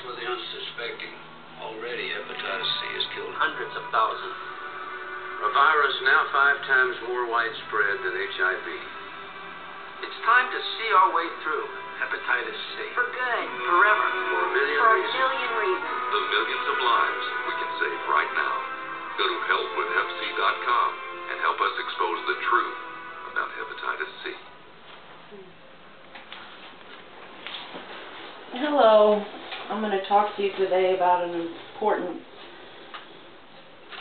for the unsuspecting. Already, hepatitis C has killed hundreds of thousands. A virus now 5 times more widespread than HIV. It's time to see our way through hepatitis C. For good, forever. For a million For a reasons. million reasons. The millions of lives we can save right now. Go to helpwithhepc.com and help us expose the truth about hepatitis C. Hello, I'm going to talk to you today about an important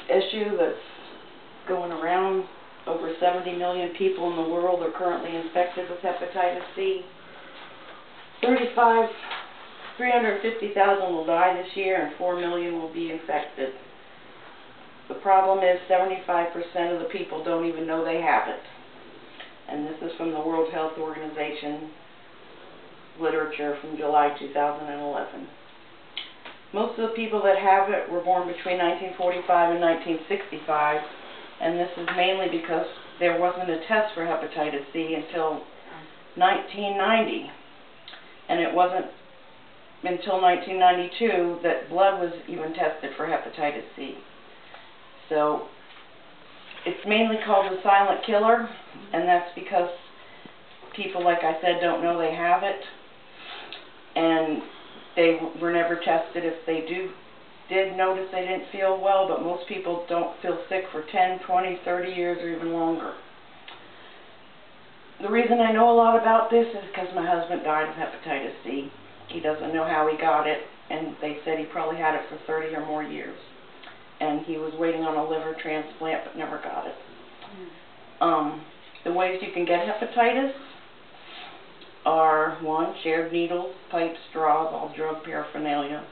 issue that's going around. Over 70 million people in the world are currently infected with hepatitis C. 350,000 will die this year and 4 million will be infected. The problem is 75% of the people don't even know they have it. And this is from the World Health Organization literature from July 2011. Most of the people that have it were born between 1945 and 1965, and this is mainly because there wasn't a test for hepatitis C until 1990, and it wasn't until 1992 that blood was even tested for hepatitis C. So it's mainly called the silent killer, and that's because people, like I said, don't know they have it, and they were never tested. If they did notice they didn't feel well, but most people don't feel sick for 10, 20, 30 years or even longer. The reason I know a lot about this is because my husband died of hepatitis C. He doesn't know how he got it, and they said he probably had it for 30 or more years. And he was waiting on a liver transplant but never got it. The ways you can get hepatitis are: 1, shared needles, pipes, straws, all drug paraphernalia,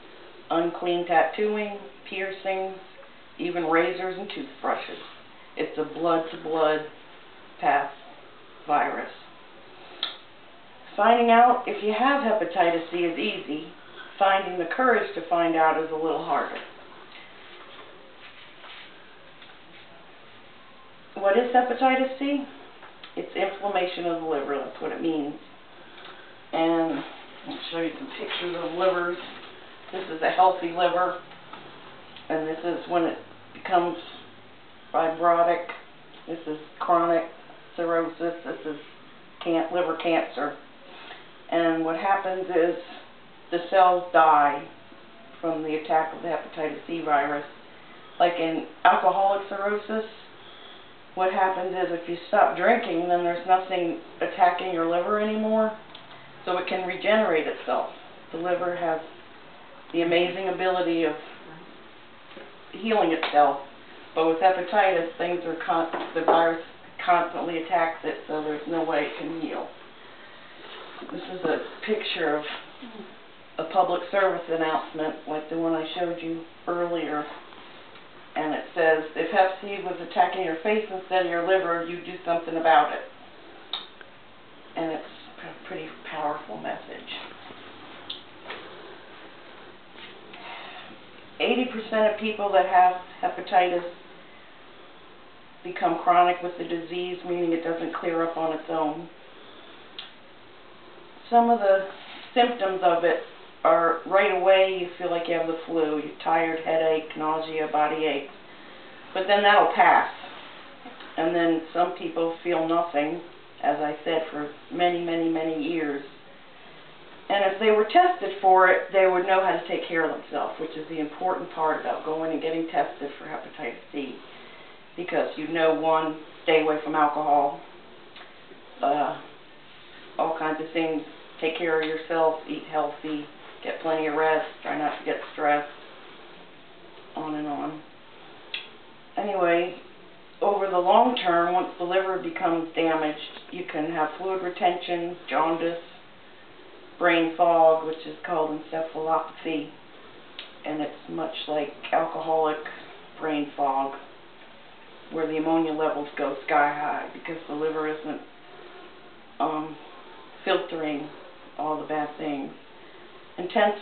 unclean tattooing, piercings, even razors and toothbrushes. It's a blood-to-blood pass virus. Finding out if you have hepatitis C is easy. Finding the courage to find out is a little harder. What is hepatitis C? It's inflammation of the liver. That's what it means. And I'll show you some pictures of livers. This is a healthy liver, and this is when it becomes fibrotic. This is chronic cirrhosis. This is liver cancer. And what happens is the cells die from the attack of the hepatitis C virus. Like in alcoholic cirrhosis, what happens is if you stop drinking, then there's nothing attacking your liver anymore, so it can regenerate itself. The liver has the amazing ability of healing itself, but with hepatitis, the virus constantly attacks it, so there's no way it can heal. This is a picture of a public service announcement like the one I showed you earlier. And it says, if hep C was attacking your face instead of your liver, you do something about it. And it's a pretty powerful message. 80% of people that have hepatitis become chronic with the disease, meaning it doesn't clear up on its own. Some of the symptoms of it are right away you feel like you have the flu, you're tired, headache, nausea, body aches. But then that'll pass. And then some people feel nothing, as I said, for many, many, many years. And if they were tested for it, they would know how to take care of themselves, which is the important part about going and getting tested for hepatitis C. Because you know, 1, stay away from alcohol, all kinds of things. Take care of yourself, eat healthy, get plenty of rest, try not to get stressed, on and on. Anyway, over the long term, once the liver becomes damaged, you can have fluid retention, jaundice, brain fog, which is called encephalopathy, and it's much like alcoholic brain fog, where the ammonia levels go sky high because the liver isn't filtering all the bad things. Intense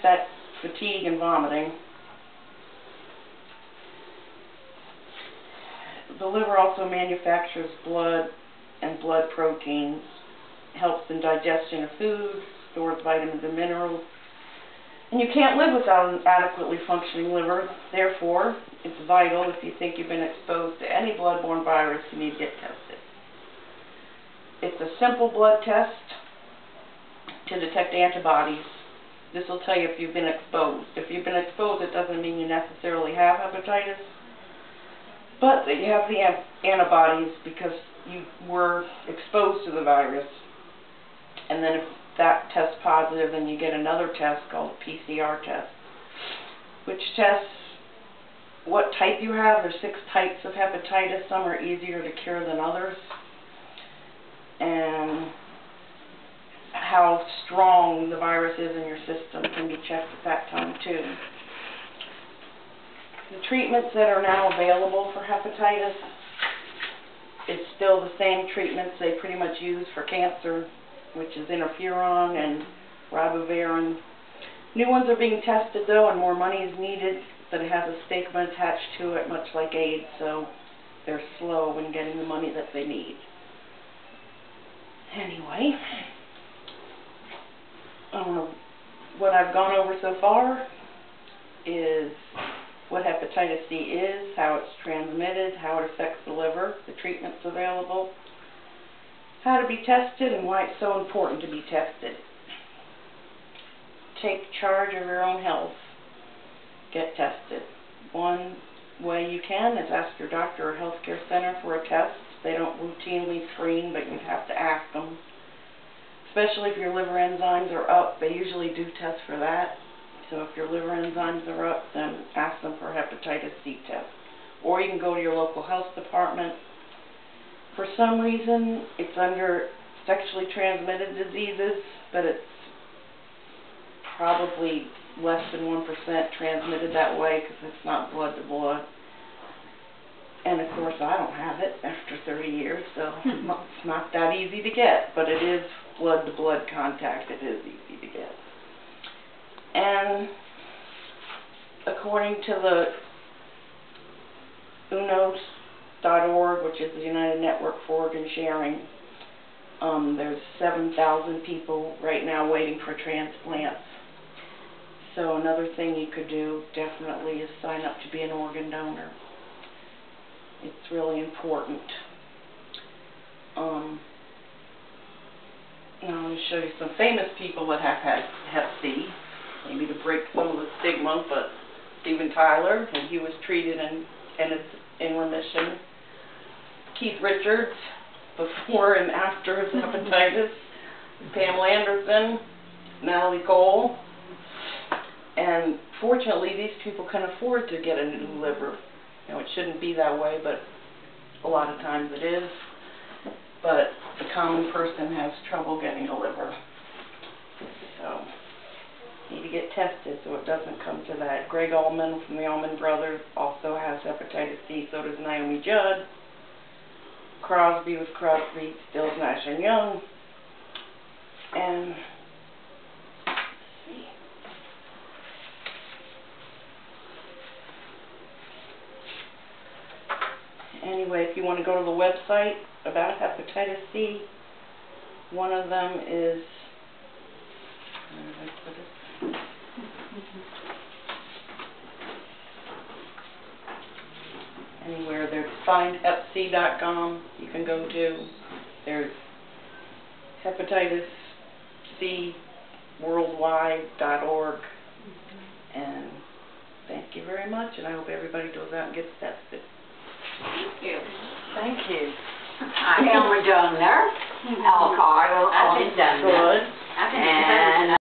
fatigue and vomiting. The liver also manufactures blood and blood proteins, helps in digestion of food, stores vitamins and minerals, You can't live without an adequately functioning liver. Therefore, it's vital if you think you've been exposed to any bloodborne virus, you need to get tested. It's a simple blood test to detect antibodies. This will tell you if you've been exposed. If you've been exposed, it doesn't mean you necessarily have hepatitis, but that you have the antibodies because you were exposed to the virus. And then if that tests positive, then you get another test called a PCR test, which tests what type you have. There's 6 types of hepatitis. Some are easier to cure than others. And how strong the virus is in your system can be checked at that time too. The treatments that are now available for hepatitis is still the same treatments they pretty much use for cancer, which is interferon and ribavirin. New ones are being tested though, and more money is needed, but it has a stigma attached to it, much like AIDS, so they're slow in getting the money that they need. Anyway, what I've gone over so far is what hepatitis C is, how it's transmitted, how it affects the liver, the treatments available, how to be tested, and why it's so important to be tested. Take charge of your own health. Get tested. One way you can is ask your doctor or healthcare center for a test. They don't routinely screen, but you have to ask them. Especially if your liver enzymes are up, they usually do tests for that. So if your liver enzymes are up, then ask them for a hepatitis C test. Or you can go to your local health department. For some reason, it's under sexually transmitted diseases, but it's probably less than 1% transmitted that way because it's not blood to blood. And of course, I don't have it after 30 years, so it's not that easy to get, but it is blood to blood contact. It is easy to get. And according to the UNOS.org, which is the United Network for Organ Sharing, there's 7,000 people right now waiting for transplants. So another thing you could do definitely is sign up to be an organ donor. It's really important. Now I'm going to show you some famous people that have had Hep C, maybe to break some of the stigma, but Steven Tyler, and he was treated and is in remission. Keith Richards, before and after his hepatitis. Pamela Anderson, Natalie Cole. And fortunately, these people can afford to get a new liver. You know, it shouldn't be that way, but a lot of times it is. But the common person has trouble getting a liver. So, you need to get tested so it doesn't come to that. Greg Allman from the Allman Brothers also has hepatitis C, so does Naomi Judd. Crosby with Crosby, Stills, Nash and Young. And anyway, if you want to go to the website about hepatitis C, one of them is, where did I put it? Anywhere, there's findhepc.com you can go to. There's hepatitis C worldwide.org. And thank you very much, and I hope everybody goes out and gets tested. Thank you. Thank you. I am a donor. I've been done. Good. And